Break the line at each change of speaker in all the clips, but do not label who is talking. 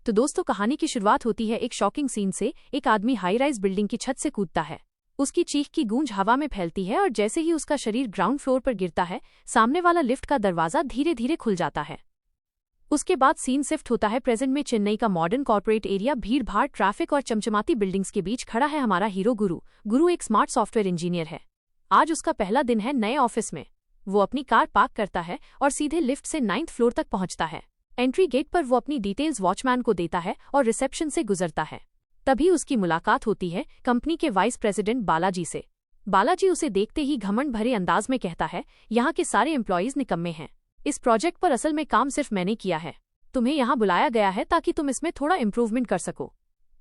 तो दोस्तों, कहानी की शुरुआत होती है एक शॉकिंग सीन से। एक आदमी हाई राइज बिल्डिंग की छत से कूदता है। उसकी चीख की गूंज हवा में फैलती है और जैसे ही उसका शरीर ग्राउंड फ्लोर पर गिरता है, सामने वाला लिफ्ट का दरवाजा धीरे धीरे खुल जाता है। उसके बाद सीन शिफ्ट होता है प्रेजेंट में। चेन्नई का मॉडर्न कॉर्पोरेट एरिया, भीड़ भाड़, ट्रैफिक और चमचमाती बिल्डिंग्स के बीच खड़ा है हमारा हीरो गुरु। गुरु एक स्मार्ट सॉफ्टवेयर इंजीनियर है। आज उसका पहला दिन है नए ऑफिस में। वो अपनी कार पार्क करता है और सीधे लिफ्ट से 9th फ्लोर तक पहुंचता है। एंट्री गेट पर वो अपनी डिटेल्स वॉचमैन को देता है और रिसेप्शन से गुजरता है। तभी उसकी मुलाकात होती है कंपनी के वाइस प्रेसिडेंट बालाजी से। बालाजी उसे देखते ही घमंड भरे अंदाज में कहता है, यहाँ के सारे एम्प्लॉयज निकम्मे हैं। इस प्रोजेक्ट पर असल में काम सिर्फ मैंने किया है। तुम्हें यहाँ बुलाया गया है ताकि तुम इसमें थोड़ा इम्प्रूवमेंट कर सको।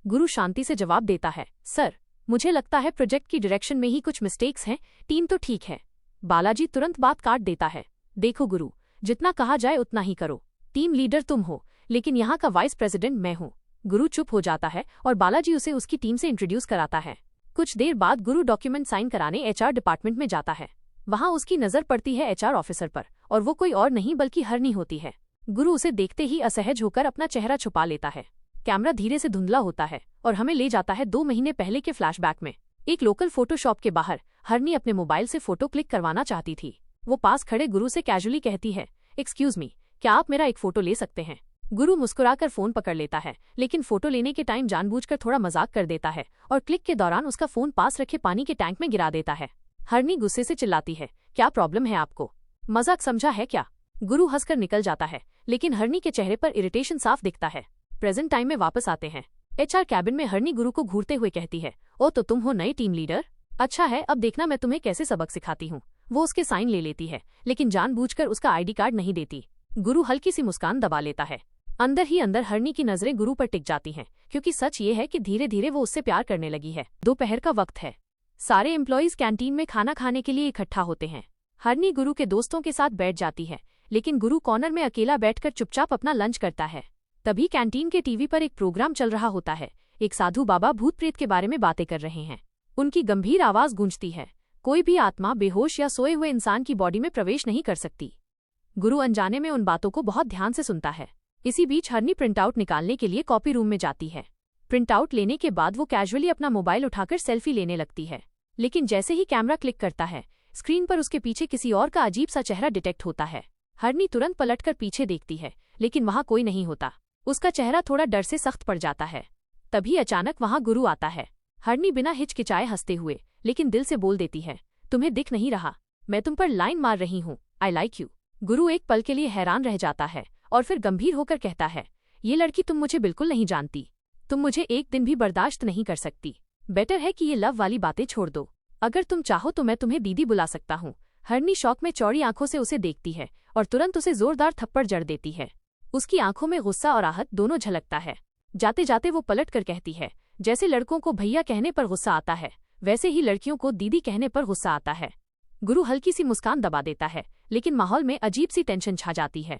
गुरु शांति से जवाब देता है, सर, मुझे लगता है प्रोजेक्ट की डायरेक्शन में ही कुछ मिस्टेक्स हैं, टीम तो ठीक है। बालाजी तुरंत बात काट देता है, देखो गुरु, जितना कहा जाए उतना ही करो। टीम लीडर तुम हो, लेकिन यहाँ का वाइस प्रेसिडेंट मैं हूँ। गुरु चुप हो जाता है और बालाजी उसे उसकी टीम से इंट्रोड्यूस कराता है। कुछ देर बाद गुरु डॉक्यूमेंट साइन कराने HR डिपार्टमेंट में जाता है। वहाँ उसकी नजर पड़ती है HR ऑफिसर पर, और वो कोई और नहीं बल्कि हरनी होती है। गुरु उसे देखते ही असहज होकर अपना चेहरा छुपा लेता है। कैमरा धीरे से धुंधला होता है और हमें ले जाता है 2 महीने पहले के फ्लैशबैक में। एक लोकल फोटोशॉप के बाहर हरनी अपने मोबाइल से फोटो क्लिक करवाना चाहती थी। वो पास खड़े गुरु से कैजुअली कहती है, एक्सक्यूज मी, क्या आप मेरा एक फोटो ले सकते हैं? गुरु मुस्कुराकर फोन पकड़ लेता है, लेकिन फोटो लेने के टाइम जानबूझकर थोड़ा मजाक कर देता है और क्लिक के दौरान उसका फोन पास रखे पानी के टैंक में गिरा देता है। हरनी गुस्से से चिल्लाती है, क्या प्रॉब्लम है आपको? मजाक समझा है क्या? गुरु हंसकर निकल जाता है, लेकिन हरनी के चेहरे पर इरिटेशन साफ दिखता है। प्रेजेंट टाइम में वापस आते हैं। HR कैबिन में हरनी गुरु को घूरते हुए कहती है, ओ तो तुम हो नई टीम लीडर? अच्छा है, अब देखना मैं तुम्हें कैसे सबक सिखाती हूँ। वो उसके साइन ले लेती है, लेकिन जानबूझकर उसका ID कार्ड नहीं देती। गुरु हल्की सी मुस्कान दबा लेता है। अंदर ही अंदर हरनी की नजरें गुरु पर टिक जाती हैं, क्योंकि सच ये है कि धीरे धीरे वो उससे प्यार करने लगी है। दोपहर का वक्त है। सारे एम्प्लॉयज कैंटीन में खाना खाने के लिए इकट्ठा होते हैं। हरनी गुरु के दोस्तों के साथ बैठ जाती है, लेकिन गुरु कॉर्नर में अकेला बैठकर चुपचाप अपना लंच करता है। तभी कैंटीन के टीवी पर एक प्रोग्राम चल रहा होता है। एक साधु बाबा भूत प्रेत के बारे में बातें कर रहे हैं। उनकी गंभीर आवाज गूंजती है, कोई भी आत्मा बेहोश या सोए हुए इंसान की बॉडी में प्रवेश नहीं कर सकती। गुरु अनजाने में उन बातों को बहुत ध्यान से सुनता है। इसी बीच हरनी प्रिंटआउट निकालने के लिए कॉपी रूम में जाती है। प्रिंटआउट लेने के बाद वो कैजुअली अपना मोबाइल उठाकर सेल्फी लेने लगती है, लेकिन जैसे ही कैमरा क्लिक करता है, स्क्रीन पर उसके पीछे किसी और का अजीब सा चेहरा डिटेक्ट होता है। हरनी तुरंत पलटकर पीछे देखती है, लेकिन वहाँ कोई नहीं होता। उसका चेहरा थोड़ा डर से सख्त पड़ जाता है। तभी अचानक वहाँ गुरु आता है। हरनी बिना हिचकिचाए हंसते हुए, लेकिन दिल से बोल देती है, तुम्हें दिख नहीं रहा, मैं तुम पर लाइन मार रही हूँ, आई लाइक यू। गुरु एक पल के लिए हैरान रह जाता है और फिर गंभीर होकर कहता है, ये लड़की तुम मुझे बिल्कुल नहीं जानती। तुम मुझे एक दिन भी बर्दाश्त नहीं कर सकती। बेटर है कि ये लव वाली बातें छोड़ दो। अगर तुम चाहो तो मैं तुम्हें दीदी बुला सकता हूँ। हरनी शौक में चौड़ी आंखों से उसे देखती है और तुरंत उसे जोरदार थप्पड़ जड़ देती है। उसकी आंखों में गुस्सा और आहत दोनों झलकता है। जाते जाते वो पलट कर कहती है, जैसे लड़कों को भैया कहने पर गुस्सा आता है, वैसे ही लड़कियों को दीदी कहने पर गुस्सा आता है। गुरु हल्की सी मुस्कान दबा देता है, लेकिन माहौल में अजीब सी टेंशन छा जाती है।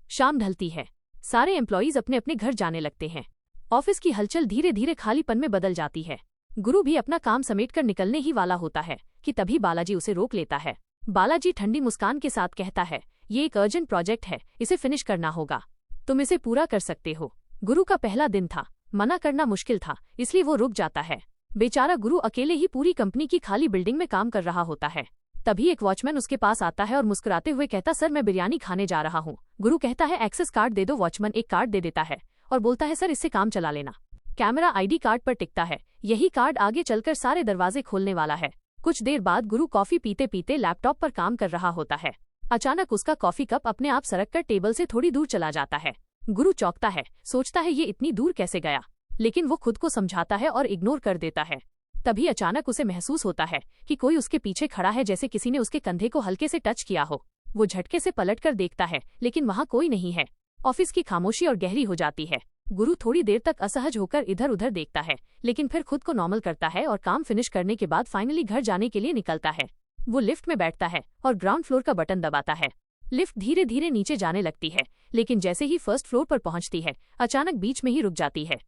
शाम ढलती है। सारे एम्प्लॉयज अपने अपने घर जाने लगते हैं। ऑफिस की हलचल धीरे धीरे खालीपन में बदल जाती है। गुरु भी अपना काम समेटकर निकलने ही वाला होता है कि तभी बालाजी उसे रोक लेता है। बालाजी ठंडी मुस्कान के साथ कहता है, ये एक अर्जेंट प्रोजेक्ट है, इसे फिनिश करना होगा। तुम इसे पूरा कर सकते हो। गुरु का पहला दिन था, मना करना मुश्किल था, इसलिए वो रुक जाता है। बेचारा गुरु अकेले ही पूरी कंपनी की खाली बिल्डिंग में काम कर रहा होता है। तभी एक वॉचमैन उसके पास आता है और मुस्कुराते हुए कहता, सर मैं बिरयानी खाने जा रहा हूँ। गुरु कहता है, एक्सेस कार्ड दे दो। वॉचमैन एक कार्ड दे देता है और बोलता है, सर इससे काम चला लेना। कैमरा ID कार्ड पर टिकता है। यही कार्ड आगे चलकर सारे दरवाजे खोलने वाला है। कुछ देर बाद गुरु कॉफी पीते पीते लैपटॉप पर काम कर रहा होता है। अचानक उसका कॉफी कप अपने आप सरक कर टेबल से थोड़ी दूर चला जाता है। गुरु चौंकता है, सोचता है ये इतनी दूर कैसे गया, लेकिन वो खुद को समझाता है और इग्नोर कर देता है। तभी अचानक उसे महसूस होता है कि कोई उसके पीछे खड़ा है, जैसे किसी ने उसके कंधे को हल्के से टच किया हो। वो झटके से पलट कर देखता है, लेकिन वहाँ कोई नहीं है। ऑफिस की खामोशी और गहरी हो जाती है। गुरु थोड़ी देर तक असहज होकर इधर उधर देखता है, लेकिन फिर खुद को नॉर्मल करता है और काम फिनिश करने के बाद फाइनली घर जाने के लिए निकलता है। वो लिफ्ट में बैठता है और ग्राउंड फ्लोर का बटन दबाता है। लिफ्ट धीरे धीरे नीचे जाने लगती है, लेकिन जैसे ही फर्स्ट फ्लोर पर पहुंचती है, अचानक बीच में ही रुक जाती है।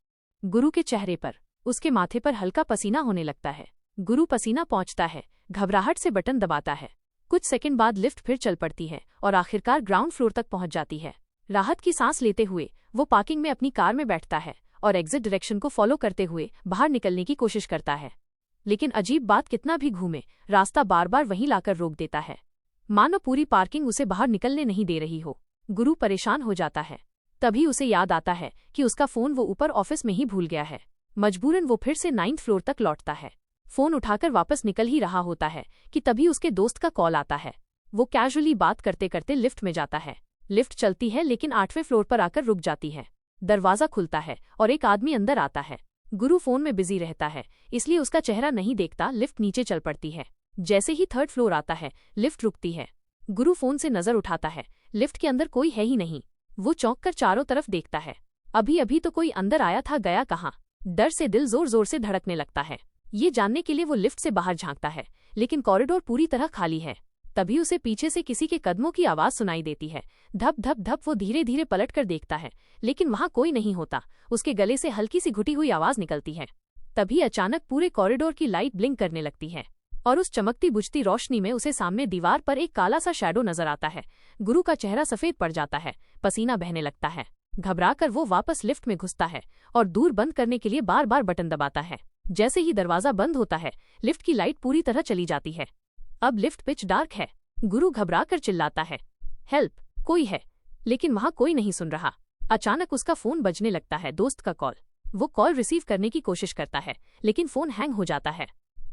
गुरु के चेहरे पर, उसके माथे पर हल्का पसीना होने लगता है। गुरु पसीना पहुंचता है, घबराहट से बटन दबाता है। कुछ सेकंड बाद लिफ्ट फिर चल पड़ती है और आखिरकार ग्राउंड फ्लोर तक पहुंच जाती है। राहत की सांस लेते हुए वो पार्किंग में अपनी कार में बैठता है और एग्जिट डायरेक्शन को फॉलो करते हुए बाहर निकलने की कोशिश करता है। लेकिन अजीब बात, कितना भी घूमे रास्ता बार बार वहीं लाकर रोक देता है, मानो पूरी पार्किंग उसे बाहर निकलने नहीं दे रही हो। गुरु परेशान हो जाता है। तभी उसे याद आता है कि उसका फोन वो ऊपर ऑफिस में ही भूल गया है। मजबूरन वो फिर से 9th फ्लोर तक लौटता है। फोन उठाकर वापस निकल ही रहा होता है कि तभी उसके दोस्त का कॉल आता है। वो कैजुअली बात करते करते लिफ्ट में जाता है। लिफ्ट चलती है लेकिन 8वें फ्लोर पर आकर रुक जाती है। दरवाजा खुलता है और एक आदमी अंदर आता है। गुरु फोन में बिजी रहता है, इसलिए उसका चेहरा नहीं देखता। लिफ्ट नीचे चल पड़ती है। जैसे ही 3rd फ्लोर आता है, लिफ्ट रुकती है। गुरु फोन से नजर उठाता है, लिफ्ट के अंदर कोई है ही नहीं। वो चौंक कर चारों तरफ देखता है। अभी अभी तो कोई अंदर आया था, गया कहाँ? डर से दिल जोर जोर से धड़कने लगता है। ये जानने के लिए वो लिफ्ट से बाहर झांकता है, लेकिन कॉरिडोर पूरी तरह खाली है। तभी उसे पीछे से किसी के कदमों की आवाज सुनाई देती है। धप धप धप। वो धीरे धीरे पलट कर देखता है, लेकिन वहां कोई नहीं होता। उसके गले से हल्की सी घुटी हुई आवाज निकलती है। तभी अचानक पूरे कॉरिडोर की लाइट ब्लिंक करने लगती है और उस चमकती बुझती रोशनी में उसे सामने दीवार पर एक काला सा शैडो नजर आता है। गुरु का चेहरा सफेद पड़ जाता है, पसीना बहने लगता है। घबराकर वो वापस लिफ्ट में घुसता है और दूर बंद करने के लिए बार बार बटन दबाता है। जैसे ही दरवाजा बंद होता है, लिफ्ट की लाइट पूरी तरह चली जाती है। अब लिफ्ट पिच डार्क है। गुरु घबराकर चिल्लाता है, हेल्प, कोई है? लेकिन वहां कोई नहीं सुन रहा। अचानक उसका फोन बजने लगता है, दोस्त का कॉल। वो कॉल रिसीव करने की कोशिश करता है, लेकिन फोन हैंग हो जाता है।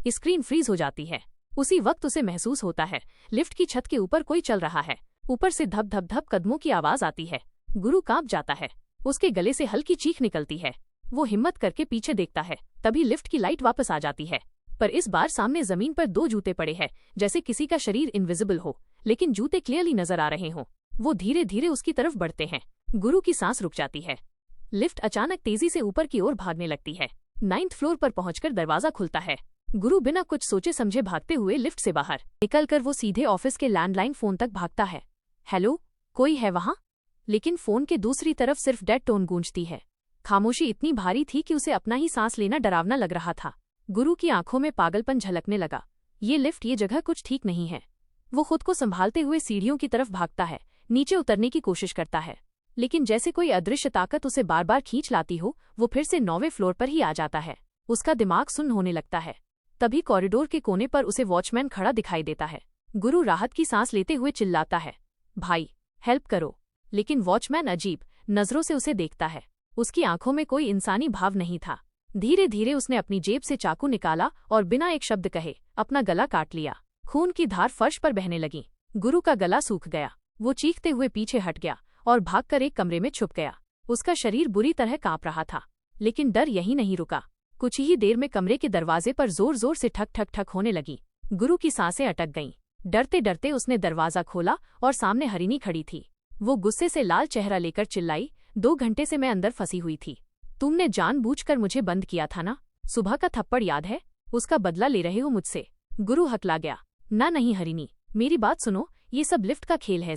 स्क्रीन फ्रीज हो जाती है। उसी वक्त उसे महसूस होता है लिफ्ट की छत के ऊपर कोई चल रहा है। ऊपर से धप धप धप कदमों की आवाज आती है। गुरु कांप जाता है। उसके गले से हल्की चीख निकलती है। वो हिम्मत करके पीछे देखता है। तभी लिफ्ट की लाइट वापस आ जाती है, पर इस बार सामने जमीन पर 2 जूते पड़े हैं, जैसे किसी का शरीर इनविजिबल हो, लेकिन जूते क्लियरली नजर आ रहे हों। वो धीरे धीरे उसकी तरफ बढ़ते हैं। गुरु की सांस रुक जाती है। लिफ्ट अचानक तेजी से ऊपर की ओर भागने लगती है। 9th फ्लोर पर पहुंचकर दरवाजा खुलता है। गुरु बिना कुछ सोचे समझे भागते हुए लिफ्ट से बाहर निकलकर वो सीधे ऑफिस के लैंडलाइन फोन तक भागता है। हेलो, कोई है वहां? लेकिन फोन के दूसरी तरफ सिर्फ डेड टोन गूंजती है। खामोशी इतनी भारी थी कि उसे अपना ही सांस लेना डरावना लग रहा था। गुरु की आंखों में पागलपन झलकने लगा। ये लिफ्ट, ये जगह कुछ ठीक नहीं है। वो खुद को संभालते हुए सीढ़ियों की तरफ भागता है, नीचे उतरने की कोशिश करता है, लेकिन जैसे कोई अदृश्य ताकत उसे बार बार खींच लाती हो, वो फिर से 9वें फ्लोर पर ही आ जाता है। उसका दिमाग सुन्न होने लगता है। तभी कॉरिडोर के कोने पर उसे वॉचमैन खड़ा दिखाई देता है। गुरु राहत की सांस लेते हुए चिल्लाता है, भाई, हेल्प करो। लेकिन वॉचमैन अजीब नजरों से उसे देखता है। उसकी आंखों में कोई इंसानी भाव नहीं था। धीरे धीरे उसने अपनी जेब से चाकू निकाला और बिना एक शब्द कहे अपना गला काट लिया। खून की धार फर्श पर बहने लगी। गुरु का गला सूख गया। वो चीखते हुए पीछे हट गया और भागकर एक कमरे में छुप गया। उसका शरीर बुरी तरह कांप रहा था, लेकिन डर यहीं नहीं रुका। कुछ ही देर में कमरे के दरवाजे पर जोर जोर से ठक ठक ठक होने लगी। गुरु की सांसें अटक गईं। डरते डरते उसने दरवाजा खोला और सामने हरिणी खड़ी थी। वो गुस्से से लाल चेहरा लेकर चिल्लाई, 2 घंटे से मैं अंदर फंसी हुई थी। तुमने जानबूझकर मुझे बंद किया था ना? सुबह का थप्पड़ याद है? उसका बदला ले रहे हो मुझसे? गुरु हकला गया। ना नहीं हरिणी, मेरी बात सुनो, ये सब लिफ्ट का खेल है,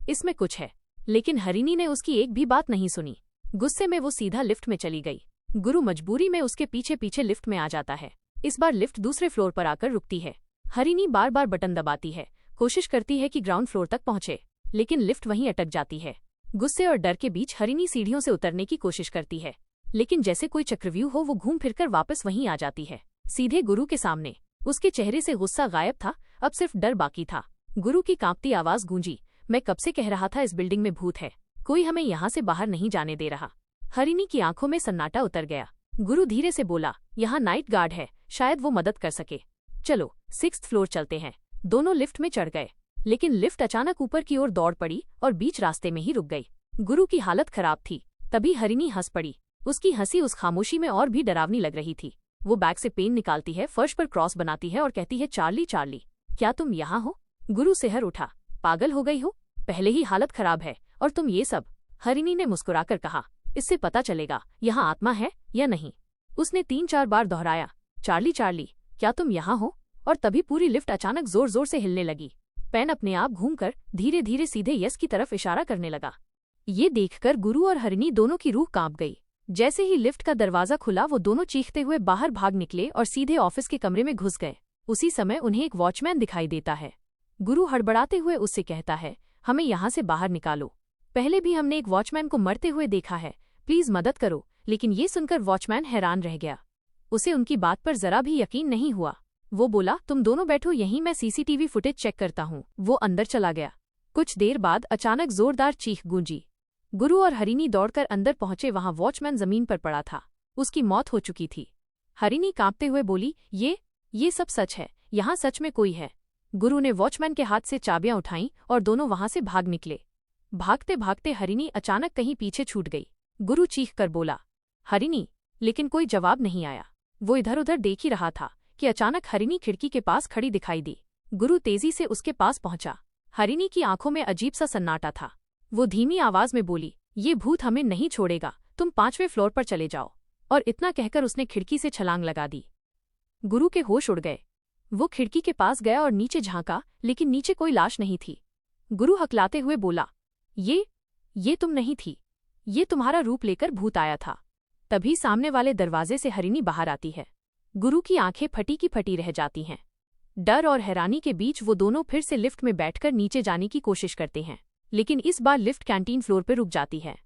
इसमें कुछ है। लेकिन हरिणी ने उसकी एक भी बात नहीं सुनी। गुस्से में वो सीधा लिफ्ट में चली गई। गुरु मजबूरी में उसके पीछे पीछे लिफ्ट में आ जाता है। इस बार लिफ्ट दूसरे फ्लोर पर आकर रुकती है। हरिणी बार बार बटन दबाती है, कोशिश करती है कि ग्राउंड फ्लोर तक पहुंचे, लेकिन लिफ्ट वहीं अटक जाती है। गुस्से और डर के बीच हरिणी सीढ़ियों से उतरने की कोशिश करती है, लेकिन जैसे कोई चक्रव्यूह हो वो घूम फिरकर वापस वहीं आ जाती है, सीधे गुरु के सामने। उसके चेहरे से गुस्सा गायब था, अब सिर्फ डर बाकी था। गुरु की कांपती आवाज गूंजी, मैं कब से कह रहा था इस बिल्डिंग में भूत है, कोई हमें यहाँ से बाहर नहीं जाने दे रहा। हरिणी की आंखों में सन्नाटा उतर गया। गुरु धीरे से बोला, यहाँ नाइट गार्ड है, शायद वो मदद कर सके। चलो 6th फ्लोर चलते हैं। दोनों लिफ्ट में चढ़ गए, लेकिन लिफ्ट अचानक ऊपर की ओर दौड़ पड़ी और बीच रास्ते में ही रुक गई। गुरु की हालत खराब थी। तभी हरिणी हंस पड़ी। उसकी हंसी उस खामोशी में और भी डरावनी लग रही थी। वो बैग से पेन निकालती है, फर्श पर क्रॉस बनाती है और कहती है, चार्ली चार्ली, क्या तुम यहाँ हो? गुरु सिहर उठा, पागल हो गई हो? पहले ही हालत खराब है और तुम ये सब। हरिणी ने मुस्कुराकर कहा, इससे पता चलेगा यहाँ आत्मा है या नहीं। उसने 3-4 बार दोहराया, चार्ली चार्ली, क्या तुम यहाँ हो? और तभी पूरी लिफ्ट अचानक जोर जोर से हिलने लगी। पेन अपने आप घूमकर धीरे धीरे सीधे यस की तरफ इशारा करने लगा। ये देखकर गुरु और हरिणी दोनों की रूह कांप गई। जैसे ही लिफ्ट का दरवाजा खुला, वो दोनों चीखते हुए बाहर भाग निकले और सीधे ऑफिस के कमरे में घुस गए। उसी समय उन्हें एक वॉचमैन दिखाई देता है। गुरु हड़बड़ाते हुए उससे कहता है, हमें यहाँ से बाहर निकालो। पहले भी हमने एक वॉचमैन को मरते हुए देखा है, प्लीज मदद करो। लेकिन ये सुनकर वॉचमैन हैरान रह गया। उसे उनकी बात पर जरा भी यकीन नहीं हुआ। वो बोला, तुम दोनों बैठो यहीं, मैं सीसीटीवी फुटेज चेक करता हूँ। वो अंदर चला गया। कुछ देर बाद अचानक जोरदार चीख गूंजी। गुरु और हरिनी दौड़कर अंदर पहुंचे। वहां वॉचमैन जमीन पर पड़ा था, उसकी मौत हो चुकी थी। हरिनी कांपते हुए बोली, ये सब सच है, यहाँ सच में कोई है। गुरु ने वॉचमैन के हाथ से चाबियां उठाईं और दोनों वहां से भाग निकले। भागते भागते हरिनी अचानक कहीं पीछे छूट गई। गुरु चीख कर बोला, हरिनी, लेकिन कोई जवाब नहीं आया। वो इधर उधर देख ही रहा था कि अचानक हरिनी खिड़की के पास खड़ी दिखाई दी। गुरु तेजी से उसके पास पहुंचा। हरिनी की आंखों में अजीब सा सन्नाटा था। वो धीमी आवाज में बोली, ये भूत हमें नहीं छोड़ेगा, तुम 5वें फ्लोर पर चले जाओ। और इतना कहकर उसने खिड़की से छलांग लगा दी। गुरु के होश उड़ गए। वो खिड़की के पास गया और नीचे झांका, लेकिन नीचे कोई लाश नहीं थी। गुरु हकलाते हुए बोला, ये तुम नहीं थी, ये तुम्हारा रूप लेकर भूत आया था। तभी सामने वाले दरवाजे से हरिनी बाहर आती है। गुरु की आंखें फटी की फटी रह जाती हैं। डर और हैरानी के बीच वो दोनों फिर से लिफ्ट में बैठकर नीचे जाने की कोशिश करते हैं, लेकिन इस बार लिफ्ट कैंटीन फ्लोर पर रुक जाती है।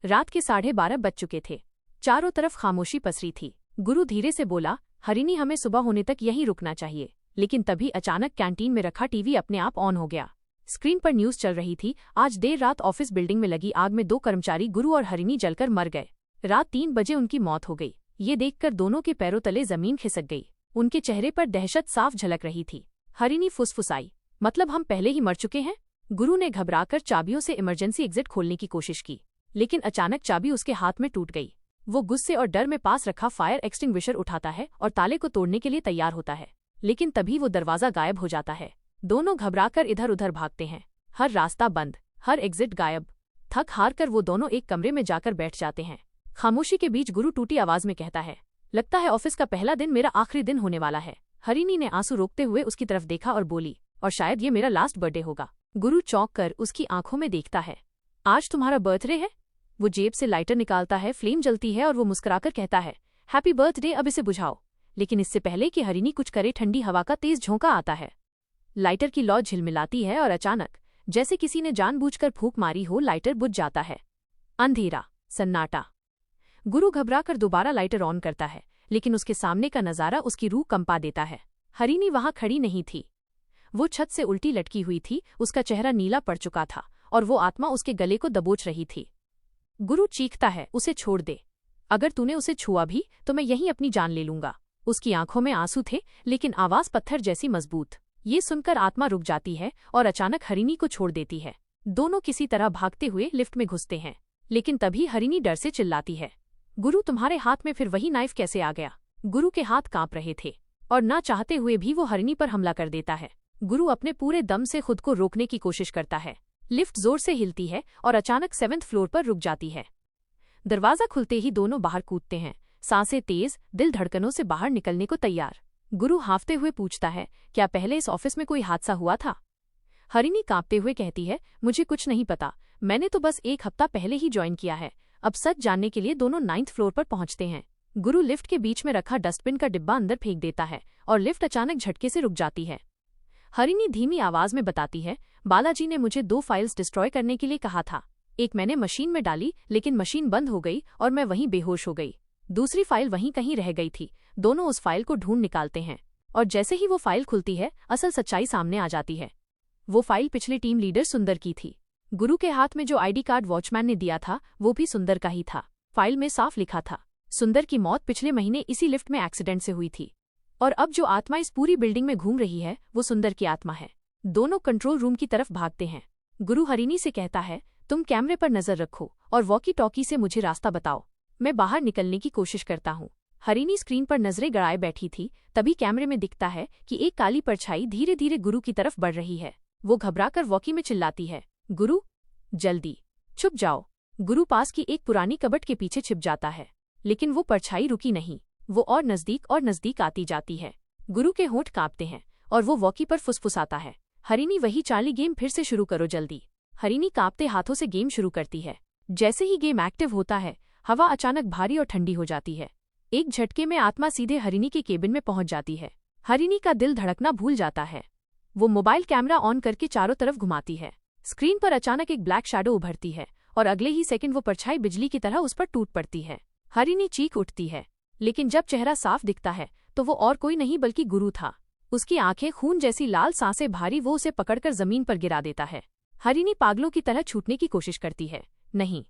रात के 12:30 बज चुके थे। चारों तरफ खामोशी पसरी थी। गुरु धीरे से बोला, हरिनी, हमें सुबह होने तक यहीं रुकना चाहिए। लेकिन तभी अचानक कैंटीन में रखा टीवी अपने आप ऑन हो गया। स्क्रीन पर न्यूज चल रही थी, आज देर रात ऑफिस बिल्डिंग में लगी आग में 2 कर्मचारी गुरु और हरिनी जलकर मर गए। रात 3 बजे उनकी मौत हो गई। ये देखकर दोनों के पैरों तले जमीन खिसक गई। उनके चेहरे पर दहशत साफ झलक रही थी। हरिनी फुसफुसाई, मतलब हम पहले ही मर चुके हैं? गुरु ने घबराकर चाबियों से इमरजेंसी एग्जिट खोलने की कोशिश की, लेकिन अचानक चाबी उसके हाथ में टूट गई। वो गुस्से और डर में पास रखा फायर एक्सटिंग्विशर उठाता है और ताले को तोड़ने के लिए तैयार होता है, लेकिन तभी वो दरवाजा गायब हो जाता है। दोनों घबराकर इधर उधर भागते हैं। हर रास्ता बंद, हर एग्जिट गायब। थक हार कर वो दोनों एक कमरे में जाकर बैठ जाते हैं। खामोशी के बीच गुरु टूटी आवाज में कहता है, लगता है ऑफिस का पहला दिन मेरा आखिरी दिन होने वाला है। हरिनी ने आंसू रोकते हुए उसकी तरफ देखा और बोली, और शायद ये मेरा लास्ट बर्थडे होगा। गुरु चौंक कर उसकी आंखों में देखता है। आज तुम्हारा बर्थडे है? वो जेब से लाइटर निकालता है, फ्लेम जलती है और वो मुस्कुराकर कहता है, हैप्पी बर्थडे, अब इसे बुझाओ। लेकिन इससे पहले कि हरिनी कुछ करे, ठंडी हवा का तेज झोंका आता है। लाइटर की लौ झिलमिलाती है और अचानक, जैसे किसी ने जानबूझकर फूंक मारी हो, लाइटर बुझ जाता है। अंधेरा, सन्नाटा। गुरु घबराकर दोबारा लाइटर ऑन करता है, लेकिन उसके सामने का नजारा उसकी रूह कंपा देता है। हरिनी वहां खड़ी नहीं थी। वो छत से उल्टी लटकी हुई थी, उसका चेहरा नीला पड़ चुका था और वो आत्मा उसके गले को दबोच रही थी। गुरु चीखता है, उसे छोड़ दे, अगर तूने उसे छुआ भी तो मैं यहीं अपनी जान ले लूंगा। उसकी आंखों में आंसू थे, लेकिन आवाज पत्थर जैसी मजबूत। ये सुनकर आत्मा रुक जाती है और अचानक हरिनी को छोड़ देती है। दोनों किसी तरह भागते हुए लिफ्ट में घुसते हैं, लेकिन तभी हरिनी डर से चिल्लाती है, गुरु, तुम्हारे हाथ में फिर वही नाइफ कैसे आ गया? गुरु के हाथ कांप रहे थे और ना चाहते हुए भी वो हरिनी पर हमला कर देता है। गुरु अपने पूरे दम से खुद को रोकने की कोशिश करता है। लिफ्ट जोर से हिलती है और अचानक 7वें फ्लोर पर रुक जाती है। दरवाजा खुलते ही दोनों बाहर कूदते हैं, सांसें तेज, दिल धड़कनों से बाहर निकलने को तैयार। गुरु हांफते हुए पूछता है, क्या पहले इस ऑफिस में कोई हादसा हुआ था? हरिनी कांपते हुए कहती है, मुझे कुछ नहीं पता, मैंने तो बस 1 हफ्ता पहले ही ज्वाइन किया है। अब सच जानने के लिए दोनों 9th फ्लोर पर पहुंचते हैं। गुरु लिफ्ट के बीच में रखा डस्टबिन का डिब्बा अंदर फेंक देता है और लिफ्ट अचानक झटके से रुक जाती है। हरिनी धीमी आवाज में बताती है, बालाजी ने मुझे 2 फाइल्स डिस्ट्रॉय करने के लिए कहा था। एक मैंने मशीन में डाली, लेकिन मशीन बंद हो गई और मैं वहीं बेहोश हो गई। दूसरी फाइल वहीं कहीं रह गई थी। दोनों उस फाइल को ढूंढ निकालते हैं और जैसे ही वो फाइल खुलती है, असल सच्चाई सामने आ जाती है। वो फाइल पिछले टीम लीडर सुंदर की थी। गुरु के हाथ में जो आईडी कार्ड वॉचमैन ने दिया था, वो भी सुंदर का ही था। फाइल में साफ लिखा था, सुंदर की मौत पिछले महीने इसी लिफ्ट में एक्सीडेंट से हुई थी। और अब जो आत्मा इस पूरी बिल्डिंग में घूम रही है, वो सुंदर की आत्मा है। दोनों कंट्रोल रूम की तरफ भागते हैं। गुरु हरिनी से कहता है, तुम कैमरे पर नजर रखो और वॉकी टॉकी से मुझे रास्ता बताओ, मैं बाहर निकलने की कोशिश करता हूँ। हरिनी स्क्रीन पर नजरें गड़ाए बैठी थी, तभी कैमरे में दिखता है कि एक काली परछाई धीरे धीरे गुरु की तरफ बढ़ रही है। वो घबराकर वॉकी में चिल्लाती है, गुरु, जल्दी छुप जाओ। गुरु पास की एक पुरानी कबट के पीछे छिप जाता है, लेकिन वो परछाई रुकी नहीं। वो और नजदीक आती जाती है। गुरु के होंठ कांपते हैं और वो वॉकी पर फुसफुसाता है, हरिनी, वही चाली गेम फिर से शुरू करो जल्दी। हरिनी कांपते हाथों से गेम शुरू करती है। जैसे ही गेम एक्टिव होता है, हवा अचानक भारी और ठंडी हो जाती है। एक झटके में आत्मा सीधे हरिनी के केबिन में पहुंच जाती है। हरिनी का दिल धड़कना भूल जाता है। वो मोबाइल कैमरा ऑन करके चारों तरफ घुमाती है। स्क्रीन पर अचानक एक ब्लैक शैडो उभरती है और अगले ही सेकंड वो परछाई बिजली की तरह उस पर टूट पड़ती है। हरिणी चीख उठती है, लेकिन जब चेहरा साफ दिखता है तो वो और कोई नहीं बल्कि गुरु था। उसकी आंखें खून जैसी लाल, सांसें भारी, वो उसे पकड़कर जमीन पर गिरा देता है। हरिणी पागलों की तरह छूटने की कोशिश करती है। नहीं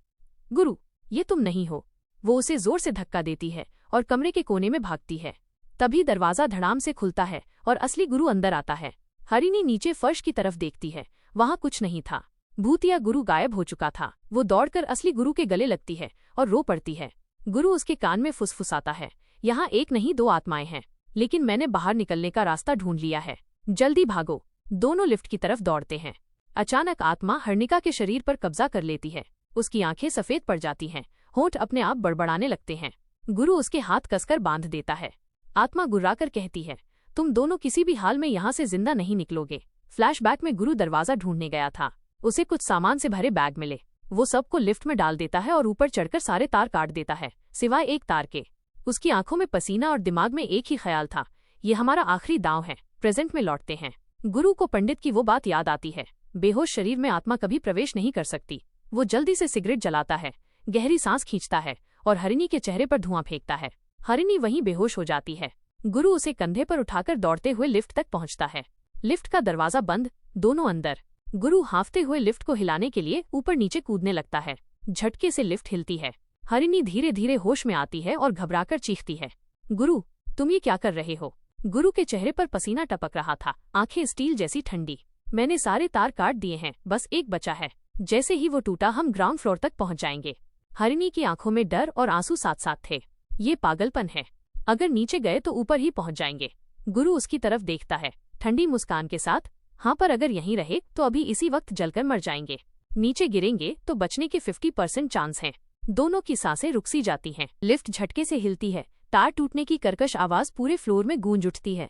गुरु, ये तुम नहीं हो। वो उसे जोर से धक्का देती है और कमरे के कोने में भागती है। तभी दरवाजा धड़ाम से खुलता है और असली गुरु अंदर आता है। हरिणी नीचे फर्श की तरफ देखती है, वहां कुछ नहीं था। भूतिया गुरु गायब हो चुका था। वो दौड़कर असली गुरु के गले लगती है और रो पड़ती है। गुरु उसके कान में फुसफुसाता है, यहाँ एक नहीं 2 आत्माएं हैं, लेकिन मैंने बाहर निकलने का रास्ता ढूंढ लिया है। जल्दी भागो। दोनों लिफ्ट की तरफ दौड़ते हैं। अचानक आत्मा हर्णिका के शरीर पर कब्जा कर लेती है। उसकी आंखें सफेद पड़ जाती हैं, होंठ अपने आप बड़बड़ाने लगते हैं। गुरु उसके हाथ कसकर बांध देता है। आत्मा गुर्राकर कहती है, तुम दोनों किसी भी हाल में यहाँ से जिंदा नहीं निकलोगे। फ्लैशबैक में गुरु दरवाजा ढूंढने गया था। उसे कुछ सामान से भरे बैग मिले। वो सबको लिफ्ट में डाल देता है और ऊपर चढ़कर सारे तार काट देता है, सिवाय एक तार के। उसकी आंखों में पसीना और दिमाग में एक ही ख्याल था, ये हमारा आखिरी दांव है, प्रेजेंट में लौटते हैं। गुरु को पंडित की वो बात याद आती है, बेहोश शरीर में आत्मा कभी प्रवेश नहीं कर सकती। वो जल्दी से सिगरेट जलाता है, गहरी सांस खींचता है और हरिणी के चेहरे पर धुआं फेंकता है। हरिणी वहीं बेहोश हो जाती है। गुरु उसे कंधे पर उठाकर दौड़ते हुए लिफ्ट तक पहुंचता है। लिफ्ट का दरवाजा बंद, दोनों अंदर। गुरु हांफते हुए लिफ्ट को हिलाने के लिए ऊपर नीचे कूदने लगता है। झटके से लिफ्ट हिलती है। हरिणी धीरे धीरे होश में आती है और घबराकर चीखती है, गुरु तुम ये क्या कर रहे हो? गुरु के चेहरे पर पसीना टपक रहा था, आंखें स्टील जैसी ठंडी। मैंने सारे तार काट दिए हैं, बस एक बचा है। जैसे ही वो टूटा हम ग्राउंड फ्लोर तक पहुंच जाएंगे। हरिणी की आंखों में डर और आंसू साथ साथ थे। ये पागलपन है, अगर नीचे गए तो ऊपर ही पहुंच जाएंगे। गुरु उसकी तरफ देखता है ठंडी मुस्कान के साथ, हाँ पर अगर यहीं रहे तो अभी इसी वक्त जलकर मर जाएंगे। नीचे गिरेंगे तो बचने के 50% चांस हैं। दोनों की सांसें रुक सी जाती हैं। लिफ्ट झटके से हिलती है, तार टूटने की कर्कश आवाज पूरे फ्लोर में गूंज उठती है।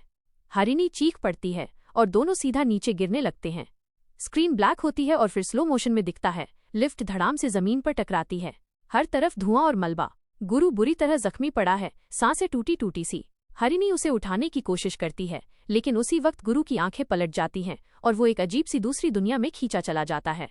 हरिणी चीख पड़ती है और दोनों सीधा नीचे गिरने लगते हैं। स्क्रीन ब्लैक होती है और फिर स्लो मोशन में दिखता है। लिफ्ट धड़ाम से जमीन पर टकराती है, हर तरफ धुआं और मलबा। गुरु बुरी तरह जख्मी पड़ा है, सांसें टूटी टूटी सी। हरिणी उसे उठाने की कोशिश करती है, लेकिन उसी वक्त गुरु की आंखें पलट जाती हैं और वो एक अजीब सी दूसरी दुनिया में खींचा चला जाता है।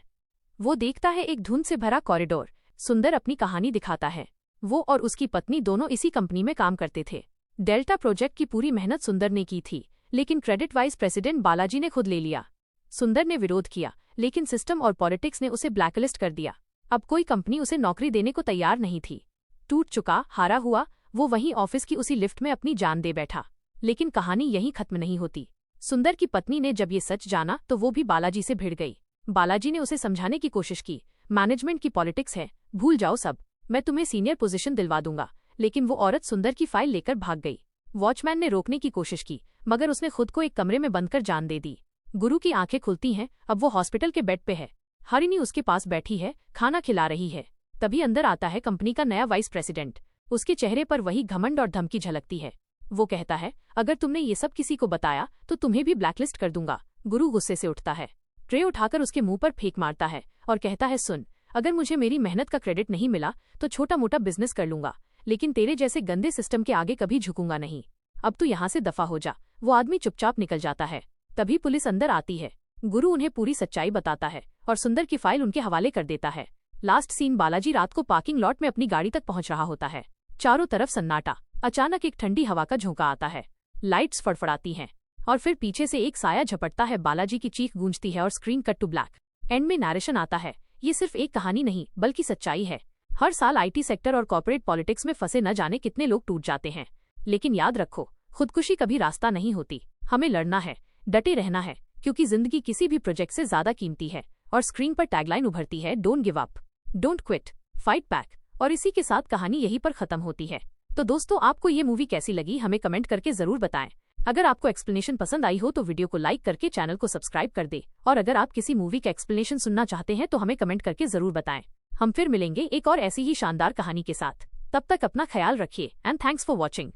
वो देखता है एक धुंध से भरा कॉरिडोर। सुंदर अपनी कहानी दिखाता है। वो और उसकी पत्नी दोनों इसी कंपनी में काम करते थे। डेल्टा प्रोजेक्ट की पूरी मेहनत सुंदर ने की थी, लेकिन क्रेडिट वाइस प्रेसिडेंट बालाजी ने खुद ले लिया। सुंदर ने विरोध किया, लेकिन सिस्टम और पॉलिटिक्स ने उसे ब्लैकलिस्ट कर दिया। अब कोई कंपनी उसे नौकरी देने को तैयार नहीं थी। टूट चुका, हारा हुआ, वो वहीं ऑफिस की उसी लिफ्ट में अपनी जान दे बैठा। लेकिन कहानी यहीं खत्म नहीं होती। सुंदर की पत्नी ने जब ये सच जाना तो वो भी बालाजी से भिड़ गई। बालाजी ने उसे समझाने की कोशिश की, मैनेजमेंट की पॉलिटिक्स है, भूल जाओ सब, मैं तुम्हें सीनियर पोजीशन दिलवा दूंगा। लेकिन वो औरत सुंदर की फाइल लेकर भाग गई। वॉचमैन ने रोकने की कोशिश की, मगर उसने खुद को एक कमरे में बंद कर जान दे दी। गुरु की आंखें खुलती हैं, अब वो हॉस्पिटल के बेड पे है। हरिणी उसके पास बैठी है, खाना खिला रही है। तभी अंदर आता है कंपनी का नया वाइस प्रेसिडेंट। उसके चेहरे पर वही घमंड और धमकी झलकती है। वो कहता है, अगर तुमने ये सब किसी को बताया तो तुम्हें भी ब्लैकलिस्ट कर दूंगा। गुरु गुस्से से उठता है, ट्रे उठाकर उसके मुंह पर फेंक मारता है और कहता है, सुन, अगर मुझे मेरी मेहनत का क्रेडिट नहीं मिला तो छोटा मोटा बिजनेस कर लूंगा, लेकिन तेरे जैसे गंदे सिस्टम के आगे कभी झुकूंगा नहीं। अब तू यहाँ से दफा हो जा। वो आदमी चुपचाप निकल जाता है। तभी पुलिस अंदर आती है। गुरु उन्हें पूरी सच्चाई बताता है और सुंदर की फाइल उनके हवाले कर देता है। लास्ट सीन, बालाजी रात को पार्किंग लॉट में अपनी गाड़ी तक पहुंच रहा होता है। चारों तरफ सन्नाटा। अचानक एक ठंडी हवा का झोंका आता है, लाइट्स फड़फड़ाती हैं और फिर पीछे से एक साया झपटता है। बालाजी की चीख गूंजती है और screen cut to black. End में नैरेशन आता है, ये सिर्फ एक कहानी नहीं बल्कि सच्चाई है। हर साल आईटी सेक्टर और कॉर्पोरेट पॉलिटिक्स में फंसे न जाने कितने लोग टूट जाते हैं। लेकिन याद रखो, खुदकुशी कभी रास्ता नहीं होती। हमें लड़ना है, डटे रहना है, क्योंकि जिंदगी किसी भी प्रोजेक्ट से ज्यादा कीमती है। और स्क्रीन पर टैगलाइन उभरती है, don't give up, don't quit, fight back. और इसी के साथ कहानी यहीं पर खत्म होती है। तो दोस्तों, आपको ये मूवी कैसी लगी हमें कमेंट करके जरूर बताएं। अगर आपको एक्सप्लेनेशन पसंद आई हो तो वीडियो को लाइक करके चैनल को सब्सक्राइब कर दे। और अगर आप किसी मूवी का एक्सप्लेनेशन सुनना चाहते हैं तो हमें कमेंट करके जरूर बताएं। हम फिर मिलेंगे एक और ऐसी ही शानदार कहानी के साथ। तब तक अपना ख्याल रखिए एंड थैंक्स फॉर वॉचिंग।